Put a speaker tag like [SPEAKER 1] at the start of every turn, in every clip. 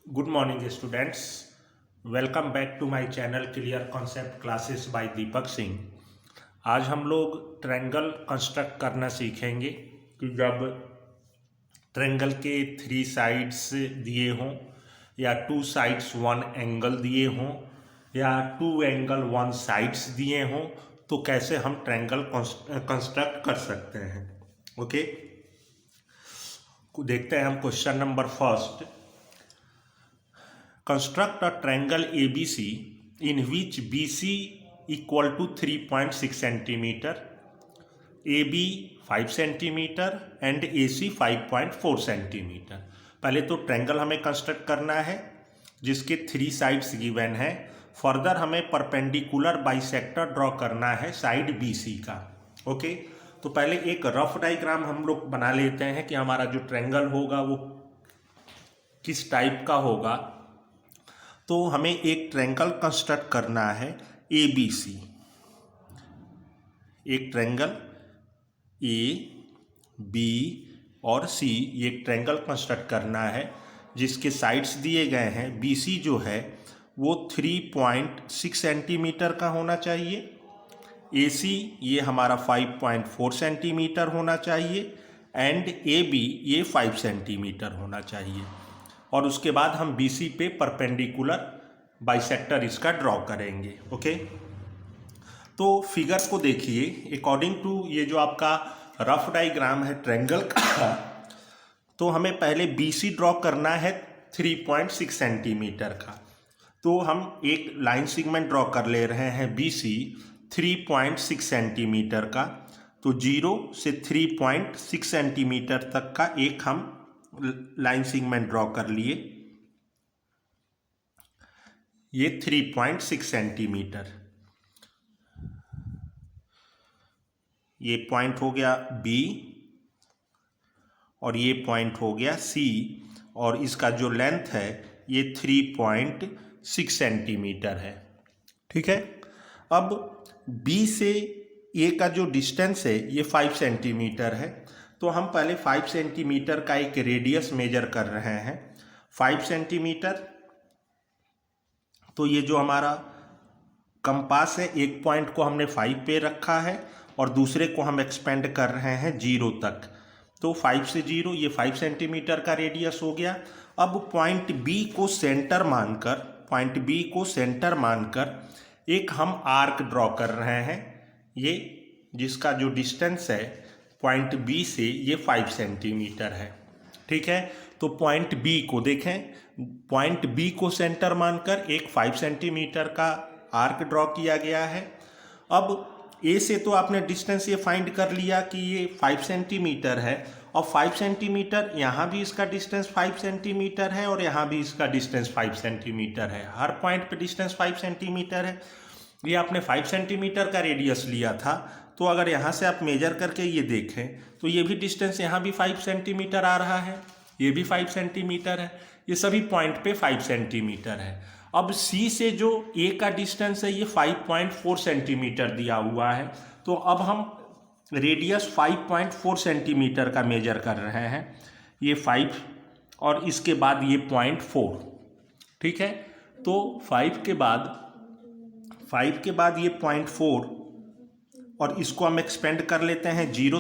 [SPEAKER 1] Good morning students. Welcome back to my channel clear concept classes by Deepak Singh. आज हम लोग triangle construct करना सीखेंगे कि जब ट्रायंगल के 3 साइड्स दिए हों या 2 साइड्स 1 एंगल दिए हों या 2 एंगल 1 साइड्स दिए हों तो कैसे हम ट्रायंगल कंस्ट्रक्ट कर सकते हैं। ओके, देखते हैं हम question number first. Construct a triangle ABC in which BC equal to 3.6 centimeter, AB 5 centimeter and AC 5.4 centimeter। पहले तो ट्रायंगल हमें कंस्ट्रक्ट करना है जिसके 3 साइड्स गिवन है। फर्दर हमें परपेंडिकुलर बाइसेक्टर ड्रॉ करना है साइड BC का। ओके, तो पहले एक रफ डायग्राम हम लोग बना लेते हैं कि हमारा जो ट्रायंगल होगा वो किस टाइप का होगा। तो हमें एक ट्रायंगल कंस्ट्रक्ट करना है ABC, एक ट्रायंगल A, B और C, ये एक ट्रायंगल कंस्ट्रक्ट करना है जिसके साइड्स दिए गए हैं। BC जो है वो 3.6 सेंटीमीटर का होना चाहिए, AC ये हमारा 5.4 सेंटीमीटर होना चाहिए एंड AB ये 5 सेंटीमीटर होना चाहिए। और उसके बाद हम BC पे परपेंडिकुलर बाइसेक्टर इसका ड्रॉ करेंगे। ओके, तो फिगर को देखिए। अकॉर्डिंग टू ये जो आपका रफ डायग्राम है ट्रायंगल का, तो हमें पहले BC ड्रॉ करना है 3.6 सेंटीमीटर का। तो हम एक लाइन सेगमेंट ड्रॉ कर ले रहे हैं BC 3.6 सेंटीमीटर का। तो 0 से 3.6 सेंटीमीटर तक का एक हम लाइन सेगमेंट ड्रॉ कर लिए, ये 3.6 सेंटीमीटर। ये पॉइंट हो गया B और ये पॉइंट हो गया C और इसका जो लेंथ है ये 3.6 सेंटीमीटर है। ठीक है, अब B से A का जो डिस्टेंस है ये 5 सेंटीमीटर है। तो हम पहले 5 सेंटीमीटर का एक रेडियस मेजर कर रहे हैं। 5 सेंटीमीटर, तो ये जो हमारा कंपास है एक पॉइंट को हमने 5 पे रखा है और दूसरे को हम एक्सपेंड कर रहे हैं 0 तक। तो 5 से 0 ये 5 सेंटीमीटर का रेडियस हो गया। अब पॉइंट B को सेंटर मानकर एक हम आर्क ड्रॉ कर रहे हैं, ये जिसका जो डिस्टेंस है पॉइंट B से ये 5 सेंटीमीटर है। ठीक है, तो पॉइंट B को देखें, पॉइंट B को सेंटर मानकर एक 5 सेंटीमीटर का आर्क ड्रॉ किया गया है। अब A से तो आपने डिस्टेंस ये फाइंड कर लिया कि ये 5 सेंटीमीटर है और 5 सेंटीमीटर यहाँ भी इसका डिस्टेंस 5 सेंटीमीटर है और यहाँ भी इसका डिस्टेंस 5 सेंटीमीटर है। हर पॉइंट पे डिस्टेंस 5 सेंटीमीटर है। ये आपने 5 सेंटीमीटर का रेडियस लिया था, तो अगर यहाँ से आप मेजर करके ये देखें तो ये भी डिस्टेंस यहाँ भी 5 सेंटीमीटर आ रहा है, ये भी 5 सेंटीमीटर है, ये सभी पॉइंट पे 5 सेंटीमीटर है। अब C से जो A का डिस्टेंस है ये 5.4 सेंटीमीटर दिया हुआ है। तो अब हम रेडियस 5.4 सेंटीमीटर का मेजर कर रहे हैं, ये 5 और इसके बाद ये 0.4। ठीक है, तो 5 के बाद ये 0.4 और इसको हम एक्सपेंड कर लेते हैं 0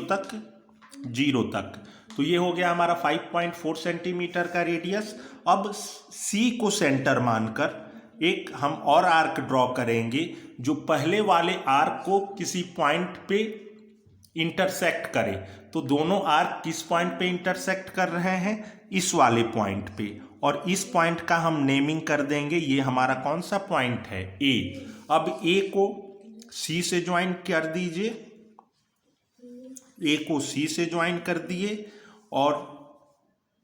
[SPEAKER 1] तक। तो ये हो गया हमारा 5.4 सेंटीमीटर का रेडियस। अब C को सेंटर मानकर एक हम और आर्क ड्रॉ करेंगे जो पहले वाले आर्क को किसी पॉइंट पे इंटरसेक्ट करे। तो दोनों आर्क किस पॉइंट पे इंटरसेक्ट कर रहे हैं? इस वाले पॉइंट पे, और इस पॉइंट का हम नेमिंग कर देंगे, ये हमारा कौन सा पॉइंट है? A। अब A को C से ज्वाइन कर दीजिए, A को C से ज्वाइन कर दिए और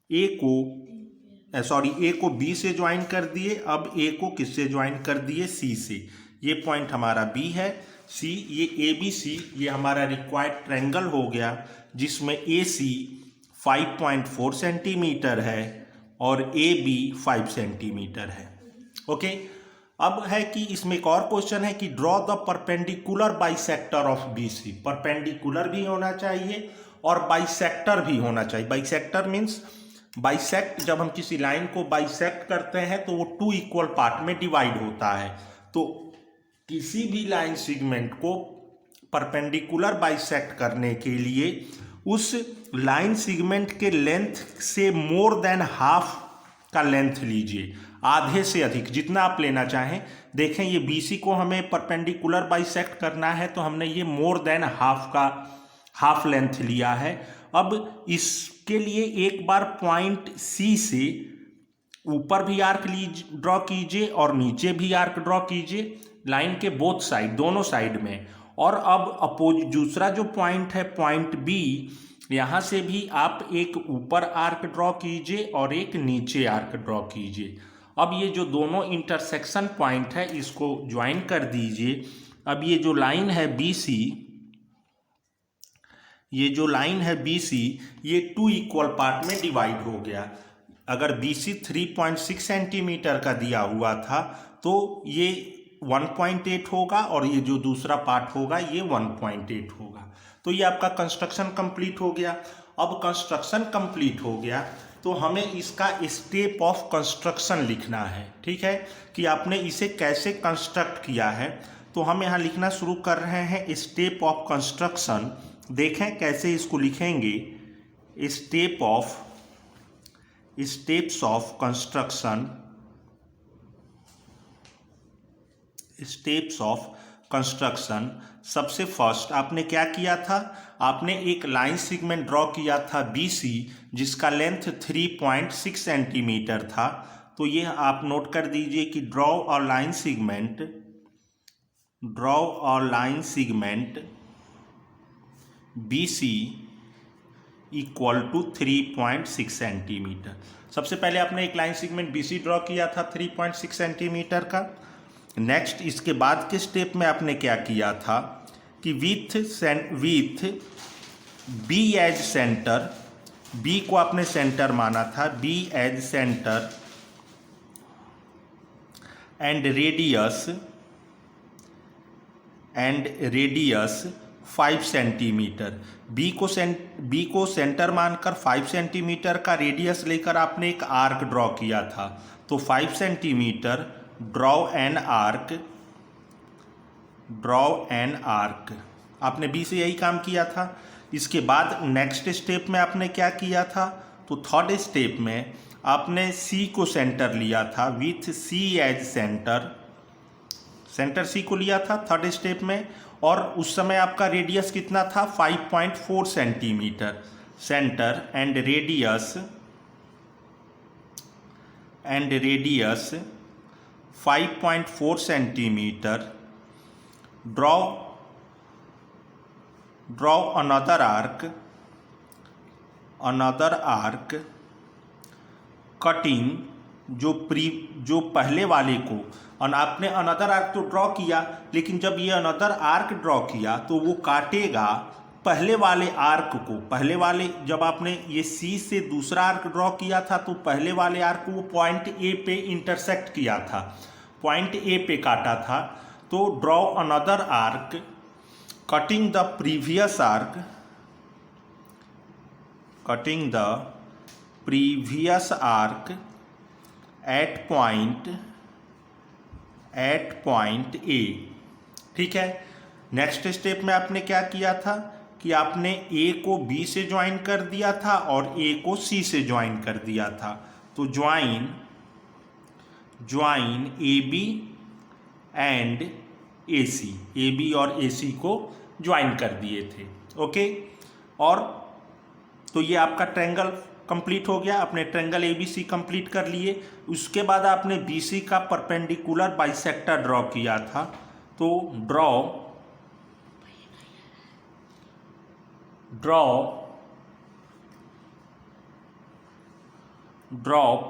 [SPEAKER 1] A को B से ज्वाइन कर दिए। अब A को किससे ज्वाइन कर दिए? C से। ये पॉइंट हमारा B है, C, ये ABC ये हमारा रिक्वायर्ड ट्रायंगल हो गया जिसमें AC 5.4 सेंटीमीटर है और AB 5 सेंटीमीटर है। ओके, अब है कि इसमें एक और क्वेश्चन है कि draw the perpendicular bisector of BC। Perpendicular भी होना चाहिए और बाइसेक्टर भी होना चाहिए। बाइसेक्टर मीन्स बाइसेक्ट, जब हम किसी लाइन को बाइसेक्ट करते हैं तो वो 2 इक्वल पार्ट में डिवाइड होता है। तो किसी भी लाइन सेगमेंट को परपेंडिकुलर बाइसेक्ट करने के लिए उस लाइन सेगमेंट के लेंथ से मोर देन हाफ का लेंथ लीजिए, आधे से अधिक जितना आप लेना चाहें। देखें ये BC को हमें परपेंडिकुलर बाइसेक्ट करना है तो हमने ये मोर देन हाफ लेंथ लिया है। अब इसके लिए एक बार पॉइंट C से ऊपर भी आर्क ड्रॉ कीजिए और नीचे भी आर्क ड्रॉ कीजिए, लाइन के बोथ साइड, दोनों साइड में। और अब दूसरा जो पॉइंट है पॉइंट B, यहाँ से भी आप एक ऊपर आर्क ड्रॉ कीजिए और एक नीचे आर्क ड्रॉ कीजिए। अब ये जो दोनों इंटरसेक्शन पॉइंट है इसको ज्वाइन कर दीजिए। अब ये जो लाइन है BC, ये जो लाइन है BC, ये 2 इक्वल पार्ट में डिवाइड हो गया। अगर BC 3.6 सेंटीमीटर का दिया हुआ था तो ये 1.8 होगा और ये जो दूसरा पार्ट होगा ये 1.8 होगा। तो ये आपका कंस्ट्रक्शन कंप्लीट हो गया। अब कंस्ट्रक्शन कंप्लीट हो गया तो हमें इसका स्टेप ऑफ कंस्ट्रक्शन लिखना है, ठीक है, कि आपने इसे कैसे कंस्ट्रक्ट किया है। तो हम यहाँ लिखना शुरू कर रहे हैं स्टेप ऑफ कंस्ट्रक्शन। देखें कैसे इसको लिखेंगे, स्टेप्स ऑफ कंस्ट्रक्शन। सबसे फर्स्ट आपने क्या किया था, आपने एक लाइन सेगमेंट ड्रॉ किया था BC जिसका लेंथ 3.6 सेंटीमीटर था। तो ये आप नोट कर दीजिए कि draw a line segment BC equal to 3.6 centimetre. सबसे पहले आपने एक लाइन सेगमेंट BC ड्रॉ किया था 3.6 सेंटीमीटर का। नेक्स्ट इसके बाद के स्टेप में आपने क्या किया था कि with B as centre, B को आपने सेंटर माना था, B as centre and radius 5 centimetre. B को सेंटर मानकर 5 सेंटीमीटर का रेडियस लेकर आपने एक आर्क ड्रॉ किया था। तो 5 सेंटीमीटर, ड्रॉ एन आर्क। आपने B से यही काम किया था। इसके बाद नेक्स्ट स्टेप में आपने क्या किया था, तो थर्ड स्टेप में आपने C को सेंटर लिया था with C as centre C को लिया था थर्ड स्टेप में। और उस समय आपका रेडियस कितना था, 5.4 centimetre. Centre and radius 5.4 centimetre. Draw another arc cutting जो पहले वाले को, और आपने अनदर आर्क तो ड्रॉ किया, लेकिन जब ये अनदर आर्क ड्रॉ किया तो वो काटेगा पहले वाले आर्क को। पहले वाले, जब आपने ये C से दूसरा आर्क ड्रॉ किया था तो पहले वाले आर्क को वो पॉइंट A पे इंटरसेक्ट किया था, पॉइंट A पे काटा था। तो draw another arc cutting the previous arc eight point A। ठीक है। नेक्स्ट स्टेप में आपने क्या किया था कि आपने A को B से ज्वाइन कर दिया था और A को C से ज्वाइन कर दिया था। तो join AB and AC, AB और AC को ज्वाइन कर दिए थे। ओके, और तो ये आपका ट्रायंगल कंप्लीट हो गया। आपने ट्रायंगल ABC कंप्लीट कर लिए। उसके बाद आपने BC का परपेंडिकुलर बाइसेक्टर ड्रॉ किया था। तो draw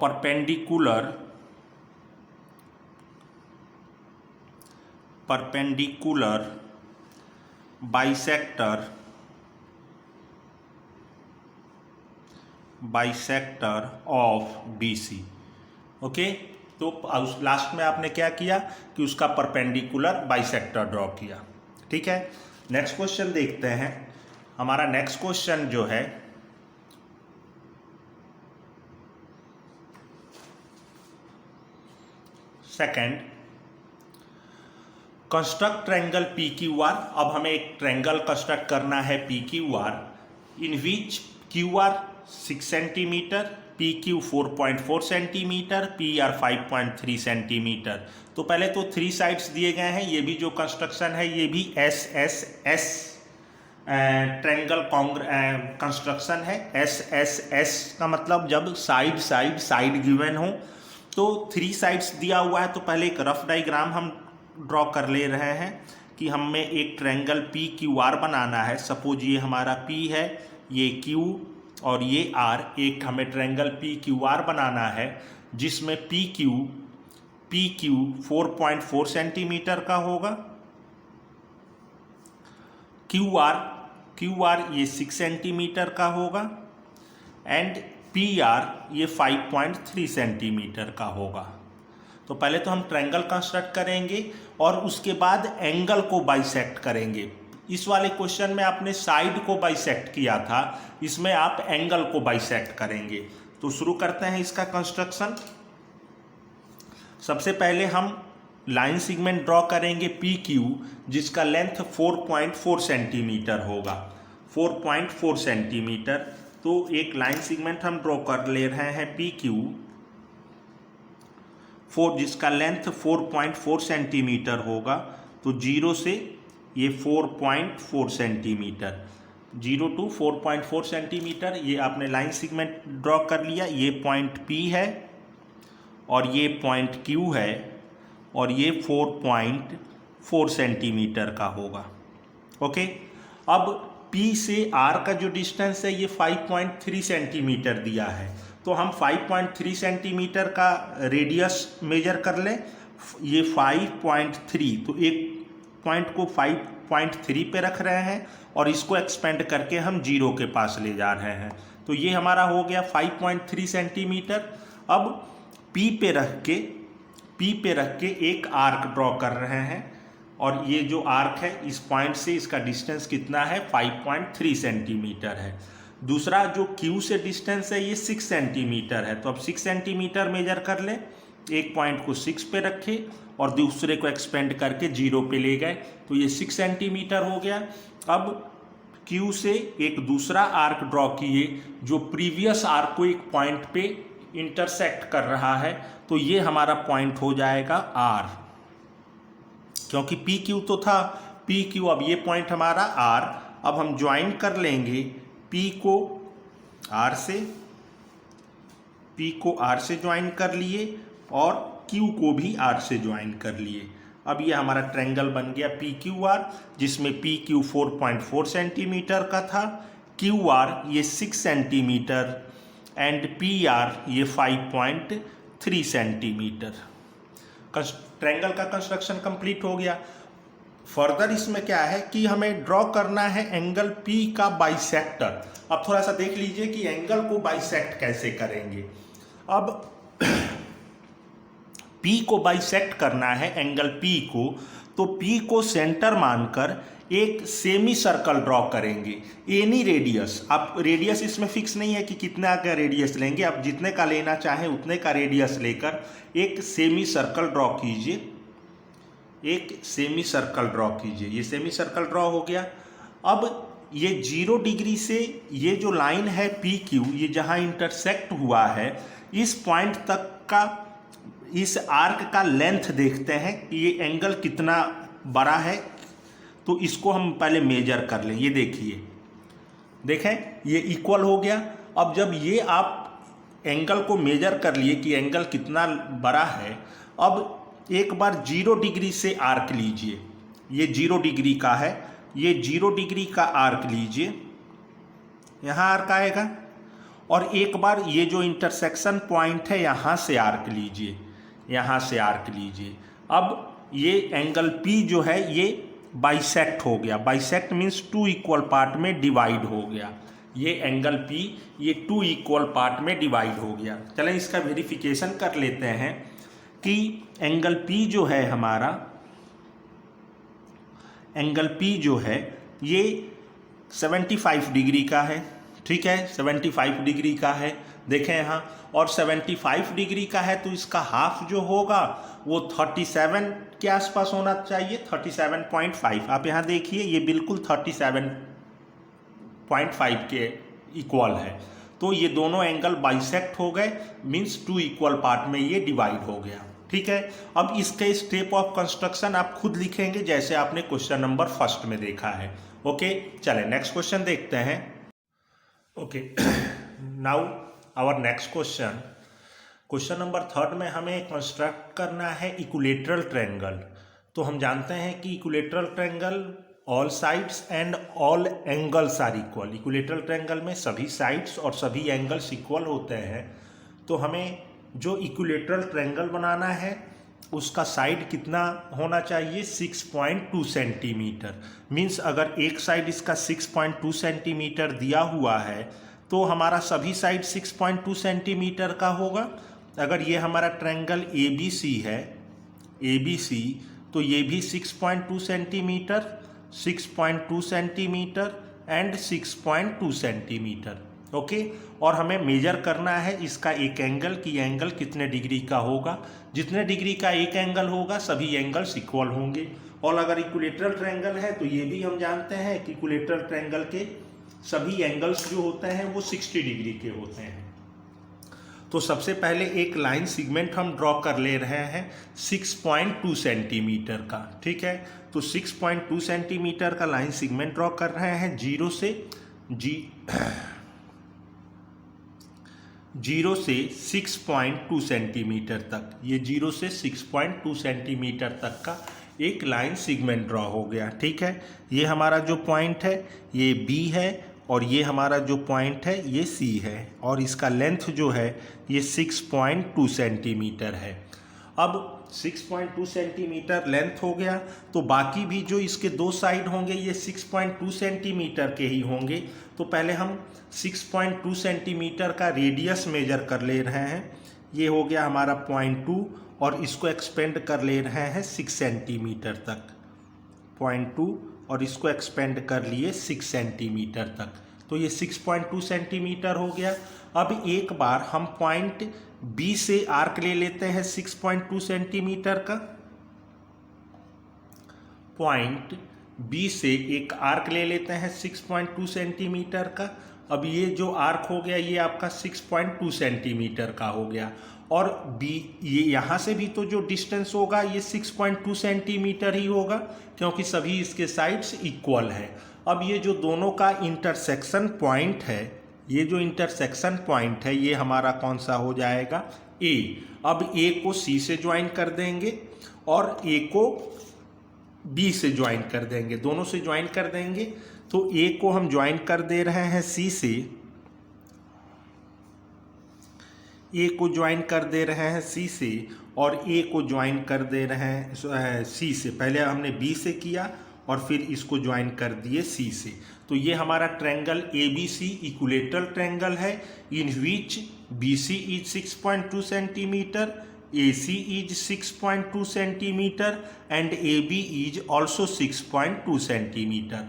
[SPEAKER 1] perpendicular bisector of BC। Okay, तो लास्ट में आपने क्या किया कि उसका परपेंडिकुलर बाइसेक्टर ड्रॉ किया। ठीक है, नेक्स्ट क्वेश्चन देखते हैं। हमारा नेक्स्ट क्वेश्चन जो है second, construct triangle P Q R. अब हमें एक ट्रायंगल कंस्ट्रक्ट करना है P Q R, in which Q R 6 centimetre, P Q 4.4 centimetre, P R 5.3 centimetre. तो पहले तो 3 साइड्स दिए गए हैं, ये भी जो कंस्ट्रक्शन है ये भी S S S triangle construction है। एस एस एस का मतलब जब साइड साइड साइड गिवन हो। तो 3 साइड्स दिया हुआ है, तो पहले एक रफ डायग्राम हम ड्रॉ कर ले रहे हैं कि हमें एक ट्रायंगल पी क्यू आर बनाना है। सपोज ये हमारा पी है, ये क्यू और ये आर। एक हमें ट्रायंगल पी क्यू आर बनाना है जिसमें पी क्यू 4.4 सेंटीमीटर का होगा, क्यू आर ये 6 सेंटीमीटर का होगा एंड पी आर ये 5.3 सेंटीमीटर का होगा। तो पहले तो हम ट्रायंगल कंस्ट्रक्ट करेंगे और उसके बाद एंगल को बाइसेक्ट करेंगे। इस वाले क्वेश्चन में आपने साइड को बाइसेक्ट किया था, इसमें आप एंगल को बाइसेक्ट करेंगे। तो शुरू करते हैं इसका कंस्ट्रक्शन। सबसे पहले हम लाइन सेगमेंट ड्रॉ करेंगे पी क्यू, जिसका लेंथ 4.4 सेंटीमीटर होगा, 4.4 सेंटीमीटर। तो एक लाइन सेगमेंट हम ड्रॉ कर ले रहे हैं पी क्यू 4, जिसका लेंथ 4.4 सेंटीमीटर होगा। तो 0 से ये 4.4 सेंटीमीटर, 0 to 4.4 सेंटीमीटर, ये आपने लाइन सेगमेंट ड्रॉ कर लिया। ये पॉइंट P है और ये पॉइंट Q है और ये 4.4 सेंटीमीटर का होगा। ओके, अब P से R का जो डिस्टेंस है ये 5.3 सेंटीमीटर दिया है। तो हम 5.3 सेंटीमीटर का रेडियस मेजर कर लें। ये 5.3, तो एक पॉइंट को 5.3 पे रख रहे हैं और इसको एक्सपेंड करके हम 0 के पास ले जा रहे हैं। तो ये हमारा हो गया 5.3 सेंटीमीटर। अब P पे रख के एक आर्क ड्रॉ कर रहे हैं और ये जो आर्क है इस पॉइंट से इसका डिस्टेंस कितना है, 5.3 सेंटीमीटर है। दूसरा जो Q से डिस्टेंस है ये 6 सेंटीमीटर है। तो अब 6 सेंटीमीटर मेजर कर लें, एक पॉइंट को 6 पे रखे और दूसरे को एक्सपेंड करके 0 पे ले गए, तो ये 6 सेंटीमीटर हो गया। अब Q से एक दूसरा आर्क ड्रॉ किए जो प्रीवियस आर्क को एक पॉइंट पे इंटरसेक्ट कर रहा है, तो ये हमारा पॉइंट हो जाएगा R, क्योंकि PQ तो था PQ, अब ये पॉइंट हमारा R। अब हम ज्वाइन कर लेंगे P को R से ज्वाइन कर लिए और Q को भी R से ज्वाइन कर लिए। अब ये हमारा ट्रायंगल बन गया PQR, जिसमें PQ 4.4 सेंटीमीटर का था, QR ये 6 सेंटीमीटर एंड PR ये 5.3 सेंटीमीटर। ट्रायंगल का कंस्ट्रक्शन कंप्लीट हो गया। फर्दर इसमें क्या है कि हमें ड्रॉ करना है एंगल P का बाइसेक्टर। अब थोड़ा सा देख लीजिए कि एंगल को बाइसेक्ट कैसे करेंगे। अब P को बाइसेक्ट करना है एंगल P को, तो P को सेंटर मानकर एक सेमी सर्कल ड्रॉ करेंगे, एनी रेडियस। आप रेडियस इसमें फिक्स नहीं है कि कितना का रेडियस लेंगे, आप जितने का लेना चाहें उतने का रेडियस लेकर एक सेमी सर्कल ड्रॉ कीजिए, एक सेमी सर्कल ड्रॉ कीजिए। ये सेमी सर्कल ड्रॉ हो गया। अब ये 0 डिग्री से ये जो लाइन है PQ, ये जहाँ इंटरसेक्ट हुआ है, इस पॉइंट तक का इस आर्क का लेंथ देखते हैं कि ये एंगल कितना बड़ा है। तो इसको हम पहले मेजर कर लें। ये देखिए, देखें ये इक्वल हो गया। अब जब ये आप एंगल को मेजर कर लिए कि एंगल कितना बड़ा है, अब एक बार 0 डिग्री से आर्क लीजिए। ये 0 डिग्री का है, ये 0 डिग्री का आर्क लीजिए, यहाँ आर्क आएगा। और एक बार ये जो इंटरसेक्शन पॉइंट है यहाँ से आर्क लीजिए, यहाँ से आर्क लीजिए। अब ये एंगल P जो है ये बाइसेक्ट हो गया। बाइसेक्ट मीन्स 2 इक्वल पार्ट में डिवाइड हो गया। ये एंगल P ये 2 इक्वल पार्ट में डिवाइड हो गया। चलें इसका वेरिफिकेशन कर लेते हैं कि एंगल P जो है हमारा, एंगल P जो है ये 75 डिग्री का है। ठीक है, 75 डिग्री का है। देखें यहाँ, और 75 डिग्री का है तो इसका हाफ जो होगा वो 37 के आसपास होना चाहिए, 37.5। आप यहाँ देखिए ये बिल्कुल 37.5 के इक्वल है। तो ये दोनों एंगल बाइसेक्ट हो गए, मीन्स 2 इक्वल पार्ट में ये डिवाइड हो गया। ठीक है, अब इसके स्टेप ऑफ कंस्ट्रक्शन आप खुद लिखेंगे जैसे आपने क्वेश्चन नंबर 1 में देखा है। ओके, चलें नेक्स्ट क्वेश्चन देखते हैं। Okay, now our next question, question number 3 में हमें कंस्ट्रक्ट करना है इक्विलेटरल ट्रायंगल। तो हम जानते हैं कि equilateral triangle all sides and all angles are equal. Equilateral triangle में सभी साइड्स और सभी एंगल्स इक्वल होते हैं। तो हमें जो इक्विलेटरल ट्रायंगल बनाना है उसका साइड कितना होना चाहिए, 6.2 सेंटीमीटर। मीन्स अगर एक साइड इसका 6.2 सेंटीमीटर दिया हुआ है तो हमारा सभी साइड 6.2 सेंटीमीटर का होगा। अगर ये हमारा ट्रायंगल ABC है, ABC, तो ये भी 6.2 centimetre, 6.2 centimetre and 6.2 centimetre. Okay, और हमें मेजर करना है इसका एक एंगल कि एंगल कितने डिग्री का होगा। जितने डिग्री का एक एंगल होगा सभी एंगल्स इक्वल होंगे। और अगर इक्विलेटरल ट्रायंगल है तो ये भी हम जानते हैं कि इक्विलेटरल ट्रायंगल के सभी एंगल्स जो होते हैं वो 60 डिग्री के होते हैं। तो सबसे पहले एक लाइन सेगमेंट हम ड्रॉ कर ले रहे हैं 6.2 सेंटीमीटर का। ठीक है, तो 6.2 सेंटीमीटर का लाइन सेगमेंट ड्रॉ कर रहे हैं जीरो से 6.2 सेंटीमीटर तक। ये 0 से 6.2 सेंटीमीटर तक का एक लाइन सेगमेंट ड्रॉ हो गया। ठीक है, ये हमारा जो पॉइंट है ये B है और ये हमारा जो पॉइंट है ये C है और इसका लेंथ जो है ये 6.2 सेंटीमीटर है। अब 6.2 सेंटीमीटर लेंथ हो गया तो बाकी भी जो इसके दो साइड होंगे ये 6.2 सेंटीमीटर के ही होंगे। तो पहले हम 6.2 सेंटीमीटर का रेडियस मेजर कर ले रहे हैं। ये हो गया हमारा 0.2 और इसको एक्सपेंड कर ले रहे हैं 6 सेंटीमीटर तक। 0.2 और इसको एक्सपेंड कर लिए 6 सेंटीमीटर तक। तो ये 6.2 सेंटीमीटर हो गया। अब एक बार हम पॉइंट B से आर्क ले लेते हैं 6.2 सेंटीमीटर का। पॉइंट B से एक आर्क ले लेते हैं 6.2 सेंटीमीटर का। अब ये जो आर्क हो गया ये आपका 6.2 सेंटीमीटर का हो गया और B ये यहाँ से भी तो जो डिस्टेंस होगा ये 6.2 सेंटीमीटर ही होगा क्योंकि सभी इसके साइड्स इक्वल है। अब ये जो दोनों का इंटरसेक्शन पॉइंट है, ये जो इंटरसेक्शन पॉइंट है ये हमारा कौन सा हो जाएगा, A। अब A को C से ज्वाइन कर देंगे और A को B से ज्वाइन कर देंगे, दोनों से ज्वाइन कर देंगे। तो A को हम ज्वाइन कर दे रहे हैं C से, A को ज्वाइन कर दे रहे हैं C से और A को ज्वाइन कर दे रहे हैं C से। पहले हमने B से किया और फिर इसको ज्वाइन कर दिए C से। तो ये हमारा ट्रायंगल ABC इक्विलेटरल ट्रायंगल है in which BC is 6.2 centimetre, AC is 6.2 centimetre and AB is also 6.2 centimetre.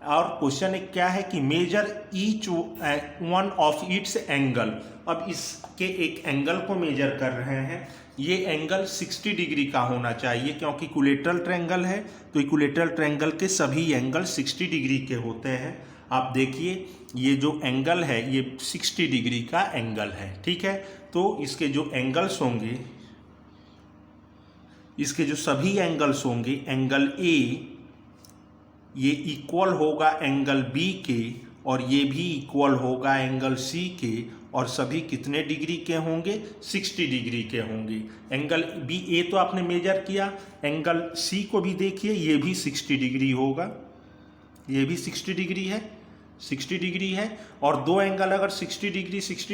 [SPEAKER 1] और क्वेश्चन एक क्या है कि measure each one of its angle. अब इसके एक एंगल को मेजर कर रहे हैं। ये एंगल 60 डिग्री का होना चाहिए क्योंकि इक्विलेटरल ट्रायंगल है तो इक्विलेटरल ट्रायंगल के सभी एंगल 60 डिग्री के होते हैं। आप देखिए ये जो एंगल है ये 60 डिग्री का एंगल है। ठीक है, तो इसके जो एंगल्स होंगे, इसके जो सभी एंगल्स होंगे, एंगल A ये इक्वल होगा एंगल B के और ये भी इक्वल होगा एंगल C के और सभी कितने डिग्री के होंगे, 60 डिग्री के होंगे। एंगल BA तो आपने मेजर किया, एंगल C को भी देखिए ये भी 60 डिग्री होगा, ये भी 60 डिग्री है, 60 डिग्री है। और दो एंगल अगर 60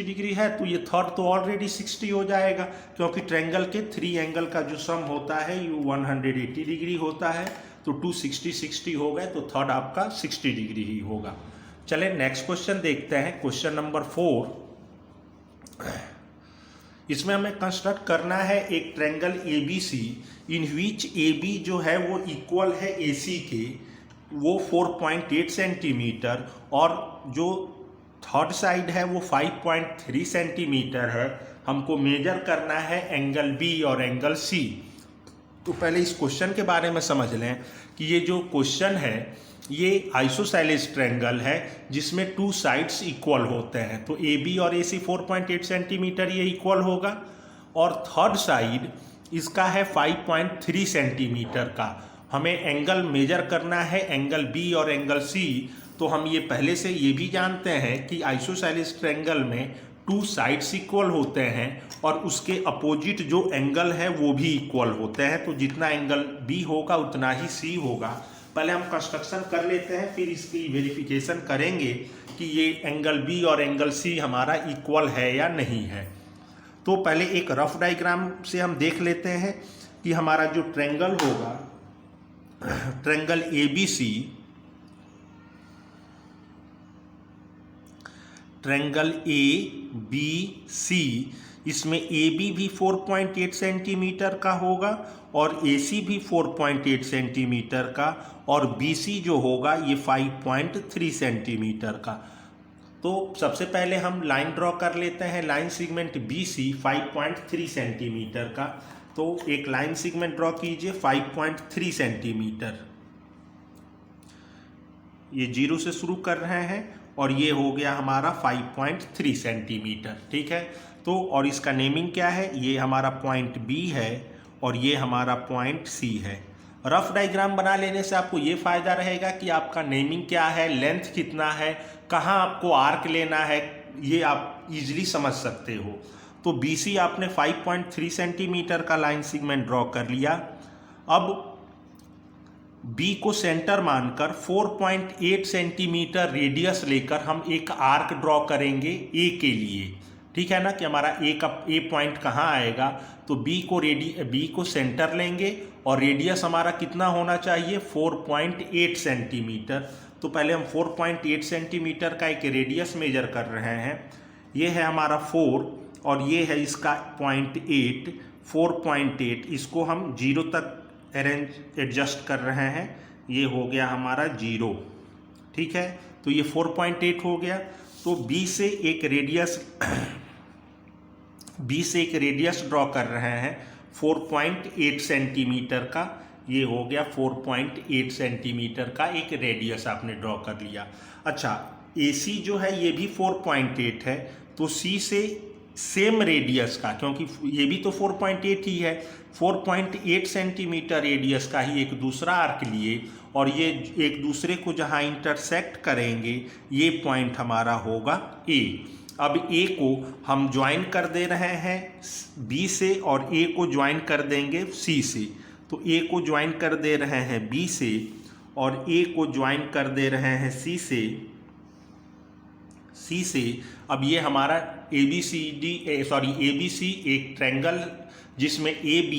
[SPEAKER 1] डिग्री है तो ये थर्ड तो ऑलरेडी 60 हो जाएगा क्योंकि ट्रायंगल के 3 एंगल का जो सम होता है ये 180 डिग्री होता है। तो 260 हो गए तो थर्ड आपका 60 डिग्री ही होगा। चलें नेक्स्ट क्वेश्चन देखते हैं, क्वेश्चन नंबर 4। इसमें हमें कंस्ट्रक्ट करना है एक ट्रायंगल ABC इन विच AB जो है वो इक्वल है AC के, वो 4.8 सेंटीमीटर और जो थर्ड साइड है वो 5.3 सेंटीमीटर है। हमको मेजर करना है एंगल बी और एंगल सी। तो पहले इस क्वेश्चन के बारे में समझ लें कि ये जो क्वेश्चन है ये आइसोसेलेस ट्रायंगल है जिसमें टू साइड्स इक्वल होते हैं। तो ए बी और ए सी 4.8 सेंटीमीटर ये इक्वल होगा, और थर्ड साइड इसका है 5.3 सेंटीमीटर का। हमें एंगल मेजर करना है एंगल बी और एंगल सी। तो हम ये पहले से ये भी जानते हैं कि आइसोसेलेस ट्रायंगल में टू साइड्स इक्वल होते हैं और उसके अपोजिट जो एंगल है वो भी इक्वल होते हैं। तो जितना एंगल बी होगा उतना ही सी होगा। पहले हम कंस्ट्रक्शन कर लेते हैं, फिर इसकी वेरिफिकेशन करेंगे कि ये एंगल बी और एंगल सी हमारा इक्वल है या नहीं है। तो पहले एक रफ डायग्राम से हम देख लेते हैं कि हमारा जो ट्रायंगल होगा, triangle A B C, triangle A B C, इसमें ए बी भी 4.8 सेंटीमीटर का होगा और ए सी भी 4.8 सेंटीमीटर का, और बी सी जो होगा ये 5.3 सेंटीमीटर का। तो सबसे पहले हम लाइन ड्रॉ कर लेते हैं। Line segment B C 5.3 centimetre का। तो एक लाइन सेगमेंट ड्रॉ कीजिए 5.3 सेंटीमीटर। ये जीरो से शुरू कर रहे हैं और ये हो गया हमारा 5.3 सेंटीमीटर। ठीक है, तो और इसका नेमिंग क्या है, ये हमारा पॉइंट बी है और ये हमारा पॉइंट सी है। रफ डायग्राम बना लेने से आपको ये फ़ायदा रहेगा कि आपका नेमिंग क्या है, लेंथ कितना है, कहाँ आपको आर्क लेना है, ये आप इजीली समझ सकते हो। तो बी सी आपने 5.3 सेंटीमीटर का लाइन सेगमेंट ड्रॉ कर लिया। अब बी को सेंटर मानकर 4.8 सेंटीमीटर रेडियस लेकर हम एक आर्क ड्रॉ करेंगे ए के लिए। ठीक है ना, कि हमारा ए पॉइंट कहाँ आएगा। तो बी को सेंटर लेंगे और रेडियस हमारा कितना होना चाहिए, 4.8 सेंटीमीटर। तो पहले हम 4.8 सेंटीमीटर का एक रेडियस मेजर कर रहे हैं। ये है हमारा 4 और ये है इसका 0.8, 4.8। इसको हम 0 तक एडजस्ट कर रहे हैं। ये हो गया हमारा 0। ठीक है, तो ये 4.8 हो गया। तो बी से एक रेडियस ड्रॉ कर रहे हैं 4.8 सेंटीमीटर का। ये हो गया 4.8 सेंटीमीटर का एक रेडियस आपने ड्रॉ कर लिया। अच्छा, AC जो है ये भी 4.8 है, तो C से सेम रेडियस का, क्योंकि ये भी तो 4.8 ही है, 4.8 सेंटीमीटर रेडियस का ही एक दूसरा आर्क लिए और ये एक दूसरे को जहाँ इंटरसेक्ट करेंगे ये पॉइंट हमारा होगा A। अब A को हम ज्वाइन कर दे रहे हैं B से और A को ज्वाइन कर देंगे C से। तो A को ज्वाइन कर दे रहे हैं B से और A को ज्वाइन कर दे रहे हैं C से। अब ये हमारा ABC एक ट्रायंगल जिसमें AB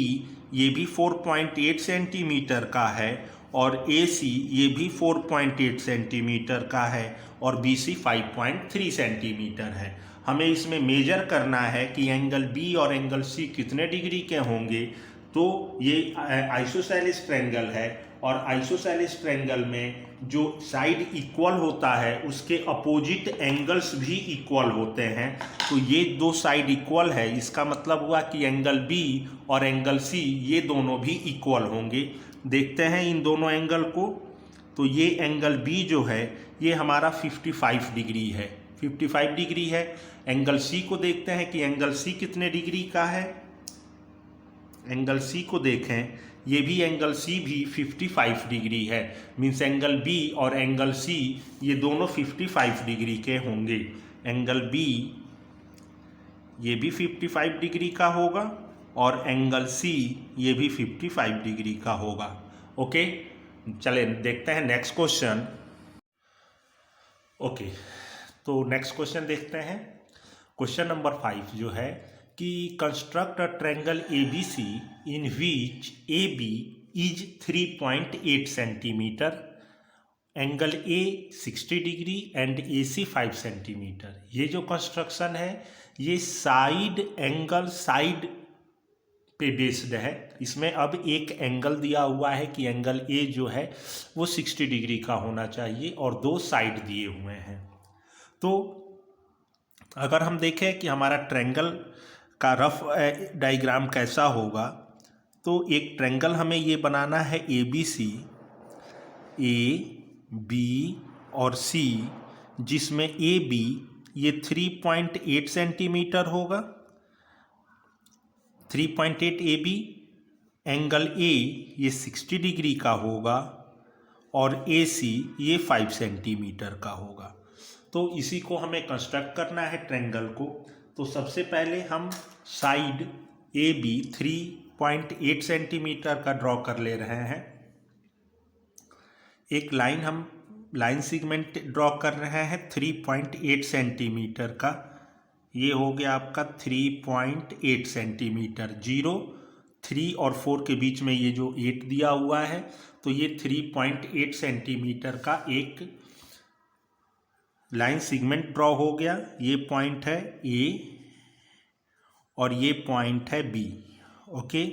[SPEAKER 1] ये भी 4.8 सेंटीमीटर का है और AC ये भी 4.8 सेंटीमीटर का है और BC 5.3 सेंटीमीटर है। हमें इसमें मेजर करना है कि एंगल B और एंगल C कितने डिग्री के होंगे। तो ये आइसोसेलेस ट्रायंगल है और आइसोसेलेस ट्रायंगल में जो साइड इक्वल होता है उसके अपोजिट एंगल्स भी इक्वल होते हैं। तो ये दो साइड इक्वल है, इसका मतलब हुआ कि एंगल B और एंगल C ये दोनों भी इक्वल होंगे। देखते हैं इन दोनों एंगल को। तो ये एंगल B जो है ये हमारा 55 डिग्री है, 55 डिग्री है। एंगल C को देखते हैं कि एंगल C कितने डिग्री का है। एंगल C को देखें, ये भी एंगल C भी 55 डिग्री है। मीन्स एंगल B और एंगल C ये दोनों 55 डिग्री के होंगे। एंगल B ये भी 55 डिग्री का होगा और एंगल C ये भी 55 डिग्री का होगा। ओके, चले देखते हैं नेक्स्ट क्वेश्चन। ओके, तो नेक्स्ट क्वेश्चन देखते हैं। क्वेश्चन नंबर 5 जो है कि construct a triangle ABC in which AB is 3.8 centimetre, angle A 60 degree and AC 5 centimetre. ये जो कंस्ट्रक्शन है ये साइड पे बेस्ड है। इसमें अब एक एंगल दिया हुआ है कि एंगल A जो है वो 60 डिग्री का होना चाहिए और दो साइड दिए हुए हैं। तो अगर हम देखें कि हमारा ट्रायंगल का रफ डायग्राम कैसा होगा, तो एक ट्रायंगल हमें ये बनाना है ABC, A, B और C, जिसमें AB ये 3.8 सेंटीमीटर होगा, 3.8 AB, एंगल A ये 60 डिग्री का होगा और AC ये 5 सेंटीमीटर का होगा। तो इसी को हमें कंस्ट्रक्ट करना है ट्रायंगल को। तो सबसे पहले हम साइड AB 3.8 सेंटीमीटर का ड्रॉ कर ले रहे हैं। एक लाइन हम लाइन सेगमेंट ड्रॉ कर रहे हैं 3.8 सेंटीमीटर का। ये हो गया आपका 3.8 सेंटीमीटर। 0, 3 और 4 के बीच में ये जो 8 दिया हुआ है, तो ये 3.8 सेंटीमीटर का एक लाइन सेगमेंट ड्रॉ हो गया। ये पॉइंट है A और ये पॉइंट है B। ओके,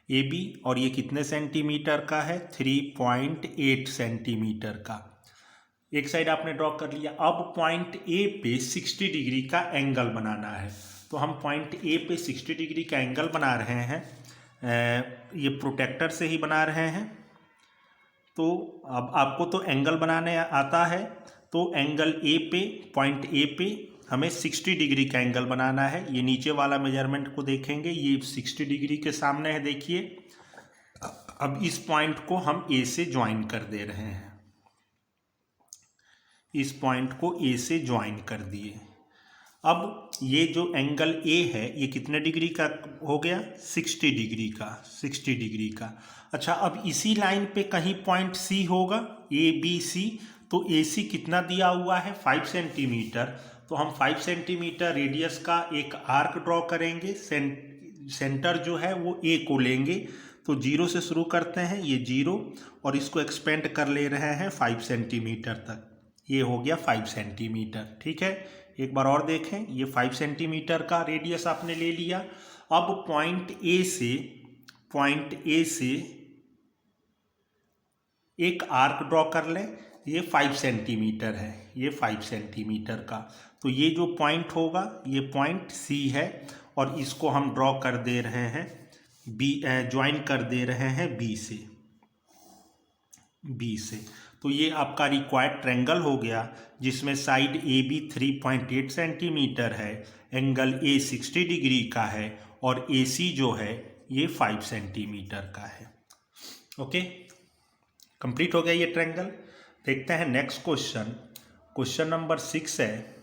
[SPEAKER 1] AB, और ये कितने सेंटीमीटर का है? 3.8 सेंटीमीटर का। एक साइड आपने ड्रॉ कर लिया। अब पॉइंट A पे 60 डिग्री का एंगल बनाना है। तो हम पॉइंट A पे 60 डिग्री का एंगल बना रहे हैं, ये प्रोटेक्टर से ही बना रहे हैं। तो अब आपको तो एंगल बनाने आता है, तो एंगल A पे, पॉइंट A पे हमें 60 डिग्री का एंगल बनाना है। ये नीचे वाला मेजरमेंट को देखेंगे, ये 60 डिग्री के सामने है, देखिए। अब इस पॉइंट को हम A से ज्वाइन कर दे रहे हैं, इस पॉइंट को A से ज्वाइन कर दिए। अब ये जो एंगल A है ये कितने डिग्री का हो गया? 60 डिग्री का, 60 डिग्री का। अच्छा, अब इसी लाइन पे कहीं पॉइंट C होगा, ABC। तो AC कितना दिया हुआ है? 5 सेंटीमीटर। तो हम 5 सेंटीमीटर रेडियस का एक आर्क ड्रॉ करेंगे। सेंटर जो है वो A को लेंगे। तो 0 से शुरू करते हैं, ये 0, और इसको एक्सपेंड कर ले रहे हैं 5 सेंटीमीटर तक। ये हो गया 5 सेंटीमीटर। ठीक है, एक बार और देखें, ये 5 सेंटीमीटर का रेडियस आपने ले लिया। अब पॉइंट A से एक आर्क ड्रॉ कर लें। ये 5 सेंटीमीटर है, ये 5 सेंटीमीटर का। तो ये जो पॉइंट होगा ये पॉइंट C है, और इसको हम ड्रॉ कर दे रहे हैं B, ज्वाइन कर दे रहे हैं B से। तो ये आपका रिक्वायर्ड ट्रायंगल हो गया, जिसमें साइड AB 3.8 सेंटीमीटर है, एंगल A 60 डिग्री का है, और AC जो है ये 5 सेंटीमीटर का है। ओके, कंप्लीट हो गया ये ट्रायंगल। देखते हैं नेक्स्ट क्वेश्चन। क्वेश्चन नंबर 6 है।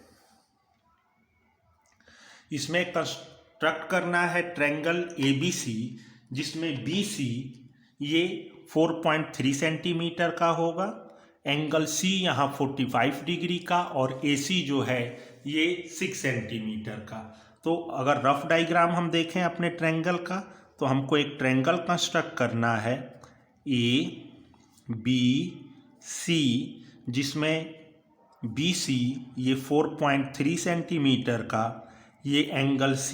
[SPEAKER 1] इसमें कंस्ट्रक्ट करना है ट्रायंगल ABC, जिसमें BC ये 4.3 सेंटीमीटर का होगा, एंगल C यहाँ 45 डिग्री का, और AC जो है ये 6 सेंटीमीटर का। तो अगर रफ डायग्राम हम देखें अपने ट्रायंगल का, तो हमको एक ट्रायंगल कंस्ट्रक्ट करना है ABC, जिसमें BC ये 4.3 सेंटीमीटर का, ये एंगल C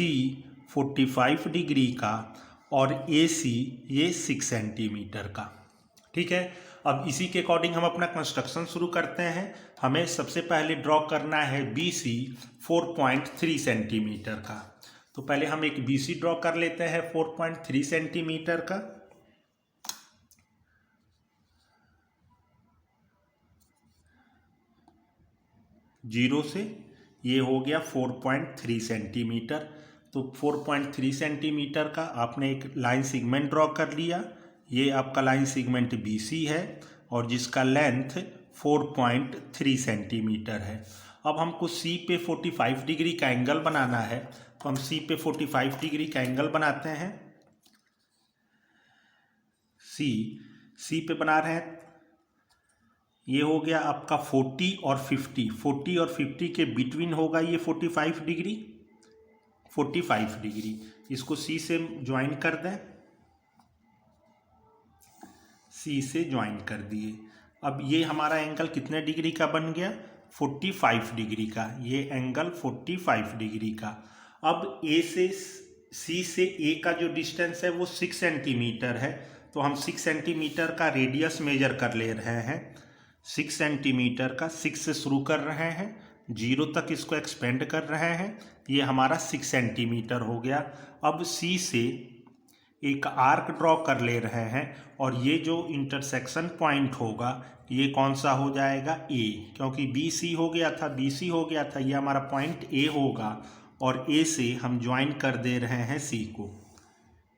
[SPEAKER 1] 45 डिग्री का, और AC ये 6 सेंटीमीटर का। ठीक है, अब इसी के अकॉर्डिंग हम अपना कंस्ट्रक्शन शुरू करते हैं। हमें सबसे पहले ड्रॉ करना है BC 4.3 सेंटीमीटर का। तो पहले हम एक BC ड्रॉ कर लेते हैं 4.3 सेंटीमीटर का। जीरो से ये हो गया 4.3 सेंटीमीटर। तो 4.3 सेंटीमीटर का आपने एक लाइन सेगमेंट ड्रॉ कर लिया। ये आपका लाइन सेगमेंट BC है, और जिसका लेंथ 4.3 सेंटीमीटर है। अब हमको C पे 45 डिग्री का एंगल बनाना है, तो हम C पे 45 डिग्री का एंगल बनाते हैं। C पे बना रहे हैं, ये हो गया आपका 40 और 50, 40 और 50 के बिटवीन होगा ये 45 डिग्री, 45 डिग्री। इसको C से ज्वाइन कर दें, C से ज्वाइन कर दिए। अब ये हमारा एंगल कितने डिग्री का बन गया? 45 डिग्री का। ये एंगल 45 डिग्री का। अब C से A का जो डिस्टेंस है वो 6 सेंटीमीटर है, तो हम 6 सेंटीमीटर का रेडियस मेजर कर ले रहे हैं। 6 सेंटीमीटर का, 6 से शुरू कर रहे हैं, जीरो तक इसको एक्सपेंड कर रहे हैं, ये हमारा 6 सेंटीमीटर हो गया। अब सी से एक आर्क ड्रॉ कर ले रहे हैं और ये जो इंटरसेक्शन पॉइंट होगा ये कौन सा हो जाएगा, ए, क्योंकि बी सी हो गया था, ये हमारा पॉइंट ए होगा और ए से हम ज्वाइन कर दे रहे हैं सी को,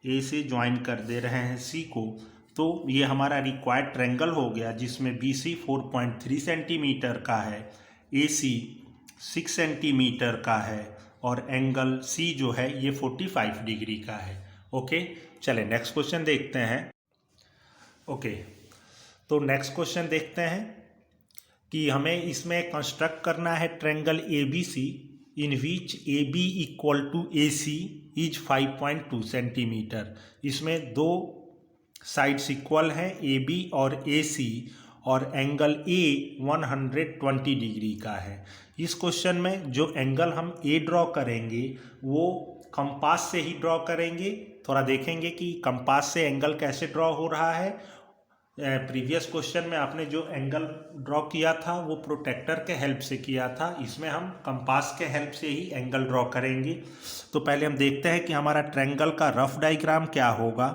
[SPEAKER 1] ए से ज्वाइन कर दे रहे हैं सी को। तो ये हमारा रिक्वायर्ड ट्रायंगल हो गया जिसमें बी सी 4.3 सेंटीमीटर का है, ए सी 6 सेंटीमीटर का है और एंगल सी जो है ये 45 डिग्री का है। ओके, चले नेक्स्ट क्वेश्चन देखते हैं। ओके, तो नेक्स्ट क्वेश्चन देखते हैं कि हमें इसमें कंस्ट्रक्ट करना है triangle A B C in which A B equal to A C is 5.2 centimetre. इसमें दो साइड्स इक्वल हैं ए बी और ए सी और एंगल ए 120 डिग्री का है। इस क्वेश्चन में जो एंगल हम ए ड्रॉ करेंगे वो कंपास से ही ड्रॉ करेंगे। थोड़ा देखेंगे कि कंपास से एंगल कैसे ड्रॉ हो रहा है। प्रीवियस क्वेश्चन में आपने जो एंगल ड्रॉ किया था वो प्रोटेक्टर के हेल्प से किया था, इसमें हम कंपास के हेल्प से ही एंगल ड्रॉ करेंगे। तो पहले हम देखते हैं कि हमारा ट्रायंगल का रफ डायग्राम क्या होगा।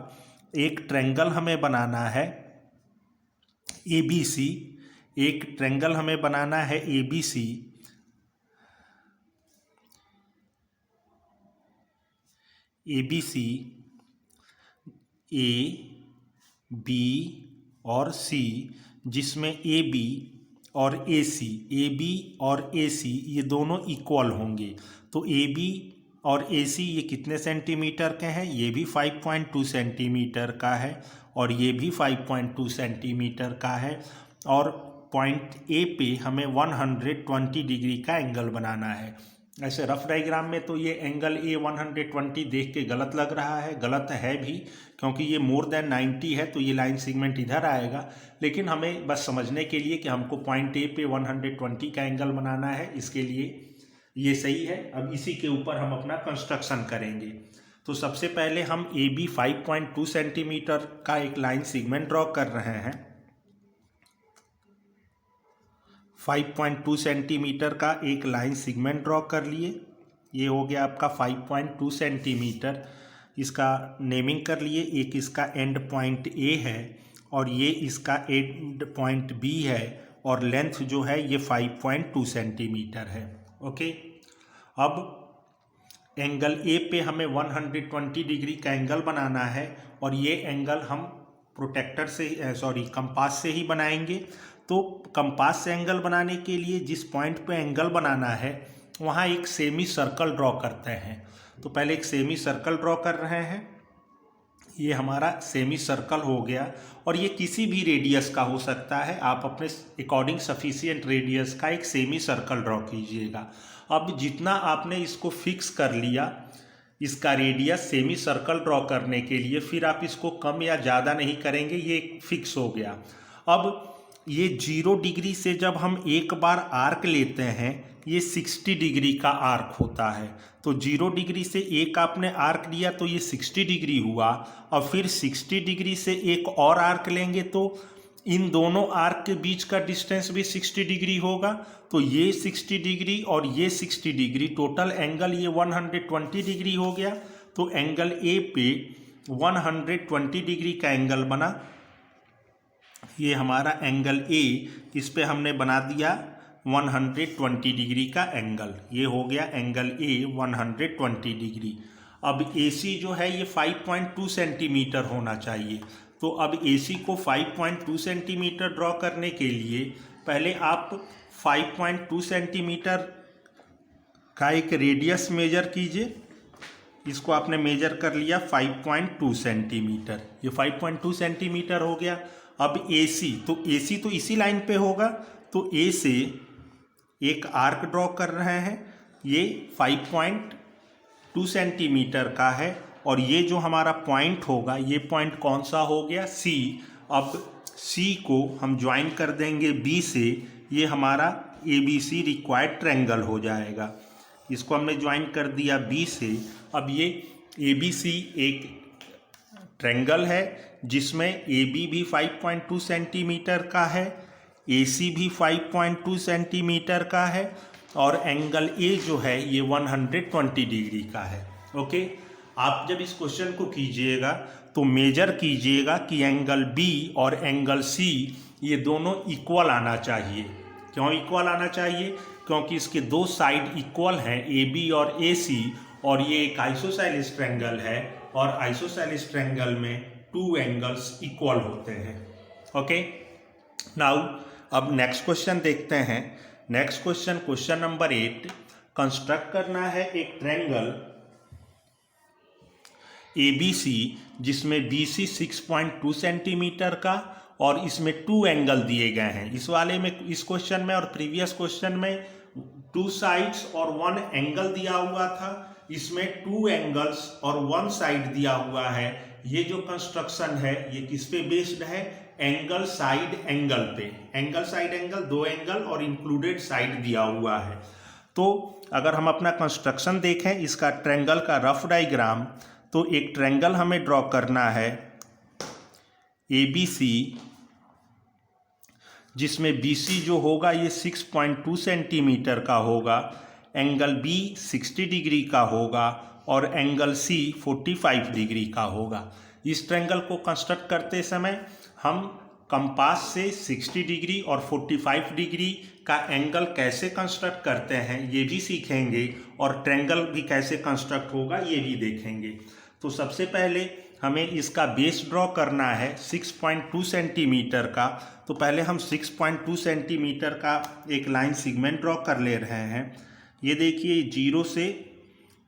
[SPEAKER 1] एक ट्रायंगल हमें बनाना है ए बी सी, एक ट्रायंगल हमें बनाना है A B C, A B C, A B और सी, जिसमें ए बी और ए सी ये दोनों इक्वल होंगे। तो ए बी और ए सी ये कितने सेंटीमीटर के हैं, ये भी 5.2 सेंटीमीटर का है और ये भी 5.2 सेंटीमीटर का है और पॉइंट ए पे हमें 120 डिग्री का एंगल बनाना है। ऐसे रफ डायग्राम में तो ये एंगल ए 120 देख के गलत लग रहा है, गलत है भी, क्योंकि ये मोर देन 90 है तो ये लाइन सेगमेंट इधर आएगा। लेकिन हमें बस समझने के लिए कि हमको पॉइंट ए पे 120 का एंगल बनाना है, इसके लिए ये सही है। अब इसी के ऊपर हम अपना कंस्ट्रक्शन करेंगे। तो सबसे पहले हम ए बी 5.2 सेंटीमीटर का एक लाइन सेगमेंट ड्रॉ कर रहे हैं। 5.2 सेंटीमीटर का एक लाइन सेगमेंट ड्रॉ कर लिए। ये हो गया आपका 5.2 सेंटीमीटर। इसका नेमिंग कर लिए, एक इसका एंड पॉइंट ए है और ये इसका एंड पॉइंट बी है और लेंथ जो है ये 5.2 सेंटीमीटर है। ओके, अब एंगल ए पे हमें 120 डिग्री का एंगल बनाना है और ये एंगल हम प्रोटेक्टर से कंपास से ही बनाएंगे। तो कंपास से एंगल बनाने के लिए जिस पॉइंट पे एंगल बनाना है वहाँ एक सेमी सर्कल ड्रॉ करते हैं। तो पहले एक सेमी सर्कल ड्रॉ कर रहे हैं। ये हमारा सेमी सर्कल हो गया और ये किसी भी रेडियस का हो सकता है। आप अपने अकॉर्डिंग सफिशिएंट रेडियस का एक सेमी सर्कल ड्रॉ कीजिएगा। अब जितना आपने इसको फिक्स कर लिया, इसका रेडियस सेमी सर्कल ड्रॉ करने के लिए, फिर आप इसको कम या ज़्यादा नहीं करेंगे, ये फिक्स हो गया। अब ये 0 डिग्री से जब हम एक बार आर्क लेते हैं ये 60 डिग्री का आर्क होता है। तो 0 डिग्री से एक आपने आर्क लिया तो ये 60 डिग्री हुआ और फिर 60 डिग्री से एक और आर्क लेंगे तो इन दोनों आर्क के बीच का डिस्टेंस भी 60 डिग्री होगा। तो ये 60 डिग्री और ये 60 डिग्री, टोटल एंगल ये 120 डिग्री हो गया। तो एंगल ए पे 120 डिग्री का एंगल बना। ये हमारा एंगल ए, इस पे हमने बना दिया 120 डिग्री का एंगल। ये हो गया एंगल ए 120 डिग्री। अब AC जो है ये 5.2 सेंटीमीटर होना चाहिए। तो अब AC को 5.2 सेंटीमीटर ड्रॉ करने के लिए पहले आप 5.2 सेंटीमीटर का एक रेडियस मेजर कीजिए। इसको आपने मेजर कर लिया 5.2 सेंटीमीटर, ये 5.2 सेंटीमीटर हो गया। अब AC, तो AC तो इसी लाइन पे होगा, तो A से एक आर्क ड्रॉ कर रहे हैं। ये 5.2 सेंटीमीटर का है और ये जो हमारा पॉइंट होगा ये पॉइंट कौन सा हो गया, C। अब C को हम ज्वाइन कर देंगे B से, ये हमारा ABC रिक्वायर्ड ट्रायंगल हो जाएगा। इसको हमने ज्वाइन कर दिया B से। अब ये ABC एक ट्रायंगल है जिसमें AB भी 5.2 सेंटीमीटर का है, AC भी 5.2 सेंटीमीटर का है और एंगल ए जो है ये 120 डिग्री का है। ओके, आप जब इस क्वेश्चन को कीजिएगा तो मेजर कीजिएगा कि एंगल बी और एंगल सी ये दोनों इक्वल आना चाहिए। क्यों इक्वल आना चाहिए? क्योंकि इसके दो साइड इक्वल हैं, ए बी और ए सी, और ये एक आइसोसेलेस ट्रायंगल है और आइसोसेलेस ट्रायंगल में टू एंगल्स इक्वल होते हैं। ओके, नाउ अब नेक्स्ट क्वेश्चन देखते हैं। Next question, question number 8, construct करना है एक ट्रायंगल ABC जिसमें BC 6.2 सेंटीमीटर का और इसमें टू एंगल दिए गए हैं। इस वाले में, इस क्वेश्चन में और प्रीवियस क्वेश्चन में टू साइड्स और वन एंगल दिया हुआ था, इसमें टू एंगल्स और वन साइड दिया हुआ है। ये जो कंस्ट्रक्शन है ये किस पे बेस्ड है? एंगल साइड एंगल पे। एंगल साइड एंगल, दो एंगल और इंक्लूडेड साइड दिया हुआ है। तो अगर हम अपना कंस्ट्रक्शन देखें, इसका ट्रायंगल का रफ डायग्राम, तो एक ट्रायंगल हमें ड्रॉ करना है ABC जिसमें BC जो होगा ये 6.2 सेंटीमीटर का होगा, एंगल B 60 डिग्री का होगा और एंगल C 45 डिग्री का होगा। इस ट्रायंगल को कंस्ट्रक्ट करते समय हम कंपास से 60 डिग्री और 45 डिग्री का एंगल कैसे कंस्ट्रक्ट करते हैं ये भी सीखेंगे और ट्रायंगल भी कैसे कंस्ट्रक्ट होगा ये भी देखेंगे। तो सबसे पहले हमें इसका बेस ड्रॉ करना है 6.2 सेंटीमीटर का। तो पहले हम 6.2 सेंटीमीटर का एक लाइन सेगमेंट ड्रॉ कर ले रहे हैं। ये देखिए 0 से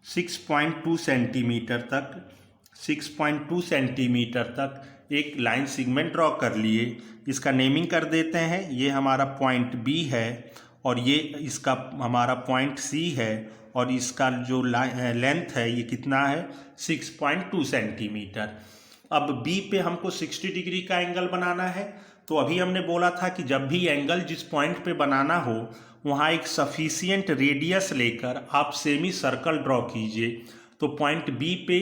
[SPEAKER 1] 6.2 सेंटीमीटर तक, 6.2 सेंटीमीटर तक एक लाइन सेगमेंट ड्रॉ कर लिए। इसका नेमिंग कर देते हैं, ये हमारा पॉइंट बी है और ये इसका हमारा पॉइंट सी है और इसका जो लेंथ है ये कितना है? 6.2 सेंटीमीटर। अब बी पे हमको 60 डिग्री का एंगल बनाना है। तो अभी हमने बोला था कि जब भी एंगल जिस पॉइंट पे बनाना हो वहाँ एक सफिशिएंट रेडियस लेकर आप सेमी सर्कल ड्रॉ कीजिए। तो पॉइंट बी पे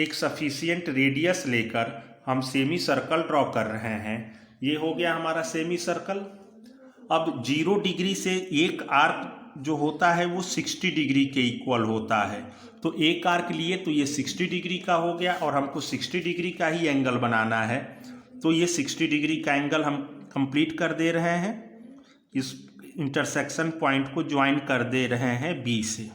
[SPEAKER 1] एक सफिशिएंट रेडियस लेकर हम सेमी सर्कल ड्रॉ कर रहे हैं। ये हो गया हमारा सेमी सर्कल। अब 0 डिग्री से एक आर्क जो होता है वो 60 डिग्री के इक्वल होता है। तो एक आर्क लिए तो ये 60 डिग्री का हो गया और हमको 60 डिग्री का ही एंगल बनाना है। तो ये 60 डिग्री का एंगल हम कंप्लीट कर दे रहे हैं, इस इंटरसेक्शन पॉइंट को ज्वाइन कर दे रहे हैं बी से।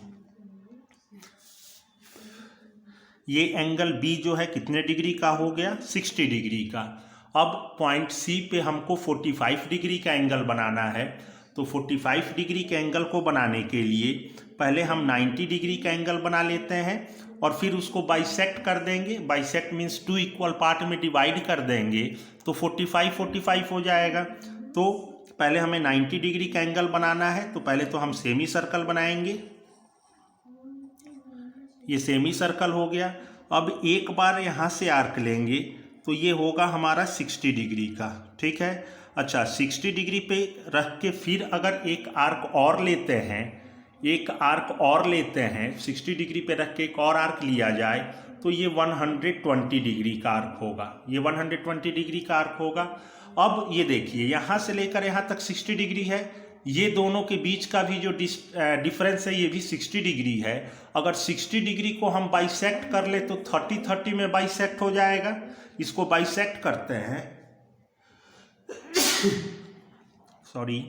[SPEAKER 1] ये एंगल बी जो है कितने डिग्री का हो गया? 60 डिग्री का। अब पॉइंट सी पे हमको 45 डिग्री का एंगल बनाना है। तो 45 डिग्री के एंगल को बनाने के लिए पहले हम 90 डिग्री का एंगल बना लेते हैं और फिर उसको बाइसेक्ट कर देंगे। Bisect means two equal part में डिवाइड कर देंगे तो 45 हो जाएगा। तो पहले हमें 90 डिग्री का एंगल बनाना है। तो पहले तो हम सेमी सर्कल बनाएंगे, ये सेमी सर्कल हो गया। अब एक बार यहाँ से आर्क लेंगे तो ये होगा हमारा 60 डिग्री का, ठीक है। अच्छा, 60 डिग्री पे रख के फिर अगर एक आर्क और लेते हैं, 60 डिग्री पे रख के एक और आर्क लिया जाए तो ये 120 डिग्री का आर्क होगा। ये 120 डिग्री का आर्क होगा। अब ये देखिए यहाँ से लेकर यहाँ तक 60 डिग्री है, ये दोनों के बीच का भी जो डिफरेंस है ये भी 60 डिग्री है। अगर 60 डिग्री को हम बाइसेक्ट कर ले तो 30 में बाइसेक्ट हो जाएगा। इसको बाइसेक्ट करते हैं सॉरी।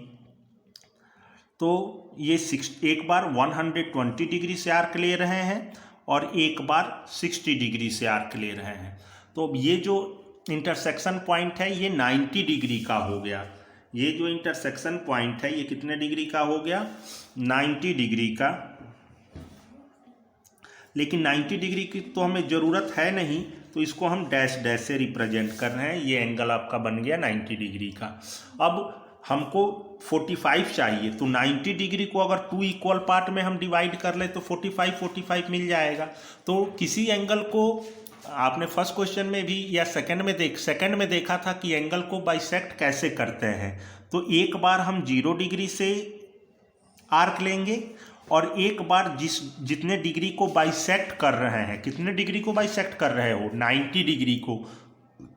[SPEAKER 1] तो ये एक बार 120 डिग्री से आर्क ले रहे हैं और एक बार 60 डिग्री से आर्क ले रहे हैं। तो ये जो इंटरसेक्शन पॉइंट है ये 90 डिग्री का हो गया। ये जो इंटरसेक्शन पॉइंट है ये कितने डिग्री का हो गया? 90 डिग्री का। लेकिन 90 डिग्री की तो हमें ज़रूरत है नहीं, तो इसको हम डैश डैश से रिप्रेजेंट कर रहे हैं। ये एंगल आपका बन गया 90 डिग्री का। अब हमको 45 चाहिए, तो 90 डिग्री को अगर टू इक्वल पार्ट में हम डिवाइड कर ले तो 45 मिल जाएगा। तो किसी एंगल को आपने फर्स्ट क्वेश्चन में भी या सेकंड में देखा था कि एंगल को बाइसेक्ट कैसे करते हैं। तो एक बार हम 0 डिग्री से आर्क लेंगे और एक बार जितने डिग्री को बाइसेक्ट कर रहे हैं, कितने डिग्री को बाइसेक्ट कर रहे हो? 90 डिग्री को।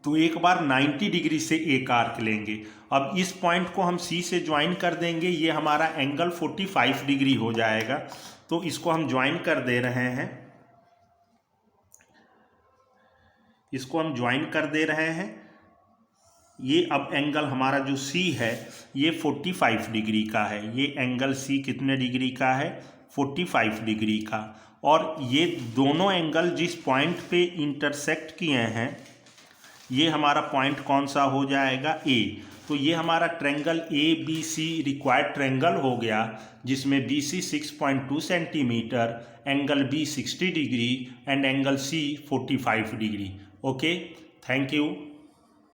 [SPEAKER 1] तो एक बार 90 डिग्री से एक आर्क लेंगे। अब इस पॉइंट को हम सी से ज्वाइन कर देंगे, ये हमारा एंगल 45 डिग्री हो जाएगा। तो इसको हम ज्वाइन कर दे रहे हैं, इसको हम ज्वाइन कर दे रहे हैं। ये अब एंगल हमारा जो सी है ये 45 डिग्री का है। ये एंगल सी कितने डिग्री का है? 45 डिग्री का। और ये दोनों एंगल जिस पॉइंट पे इंटरसेक्ट किए हैं ये हमारा पॉइंट कौन सा हो जाएगा? ए। तो ये हमारा triangle A B C required triangle हो गया, जिसमें B C 6.2 centimetre, angle B 60 degree and angle C 45 degree. Okay, thank you.